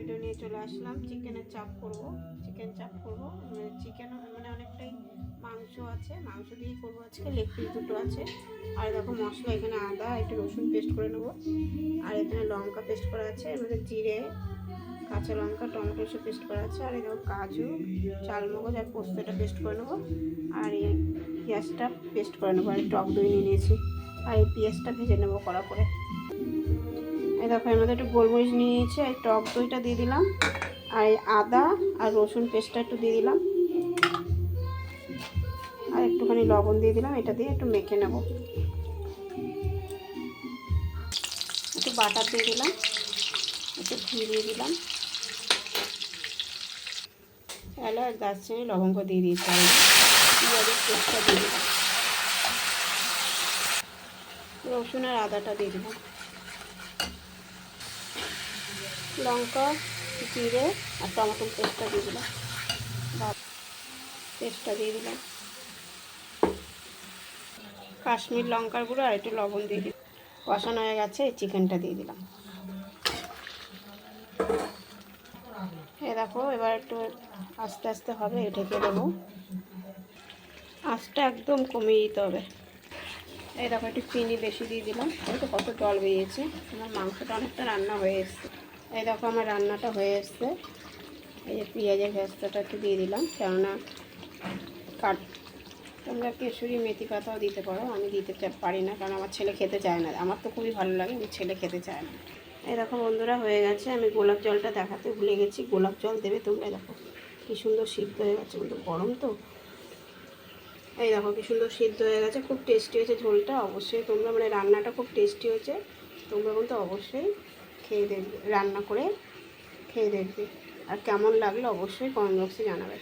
Video নিয়ে চলে আসলাম। চিকেনের চাপ করব, চিকেন চাপ করব। চিকেন মানে অনেকটাই মাংস আছে, মাংস দিয়েই করবো আজকে। লেগ পিস দুটো আছে। আর দেখো মশলা, এখানে আদা একটু রসুন পেস্ট করে নেবো, আর এখানে লঙ্কা পেস্ট করা আছে, এর মধ্যে জিরে, কাঁচা লঙ্কা, টমেটো সব পেস্ট করা আছে। আর এই দেখো কাজু, চালমগজ আর পোস্তটা পেস্ট করে নেবো, আর এই পেঁয়াজটা পেস্ট করে নেবো, আর টক দই নিয়ে নিয়েছি। আর এই পেঁয়াজটা ভেজে নেবো কড়া করে। এই দেখো এর মধ্যে একটু গোলমরিচ নিয়ে নিয়েছি, আর টক দইটা দিয়ে দিলাম, আর আদা আর রসুন পেস্টটা একটু দিয়ে দিলাম, আর একটুখানি লবণ দিয়ে দিলাম। এটা দিয়ে একটু মেখে নেব। একটু বাটার দিয়ে দিলাম, একটু ঘি দিয়ে দিলাম, এলাচ আর দারচিনি লবঙ্গ দিয়ে দিয়েছি, আর পেঁয়াজের পেস্টটা দিয়ে দিলাম, রসুন আর আদাটা দিয়ে দিলাম, লঙ্কা, জিরে আর টমেটো পেস্টটা দিয়ে দিলাম, পেস্টটা দিয়ে দিলাম, কাশ্মীর লঙ্কার গুঁড়ো আর একটু লবণ দিয়ে দিলাম। কষানো হয়ে গেছে, এই চিকেনটা দিয়ে দিলাম। এ দেখো এবার একটু আস্তে আস্তে হবে, ঢেকে দেবো। আঁচটা একদম কমিয়ে দিতে হবে। এই দেখো একটু চিনি বেশি দিয়ে দিলাম, এই তো কত জল বেরিয়েছে। আমার মাংসটা অনেকটা রান্না হয়ে এসছে। এই দেখো আমার রান্নাটা হয়ে এসছে। এই যে পেঁয়াজের ভেস্তাটা একটু দিয়ে দিলাম, কেননা তোমরা কেশরি মেথি পাতাও দিতে পারো, আমি দিতে পারি না, কারণ আমার ছেলে খেতে চায় না। আমার তো খুবই ভালো লাগে, আমার ছেলে খেতে চায় না। এই দেখো বন্ধুরা হয়ে গেছে। আমি গোলাপ জলটা দেখাতে ভুলে গেছি, গোলাপ জল দেবে তোমরা। দেখো কী সুন্দর সিদ্ধ হয়ে গেছে, কিন্তু গরম তো। এই দেখো কী সুন্দর সিদ্ধ হয়ে গেছে, খুব টেস্টি হয়েছে ঝোলটা। অবশ্যই তোমরা, মানে রান্নাটা খুব টেস্টি হয়েছে। তোমরা কিন্তু অবশ্যই খেয়ে দেখবে, রান্না করে খেয়ে দেখবে। আর কেমন লাগলো অবশ্যই কমেন্ট বক্সে জানাবে।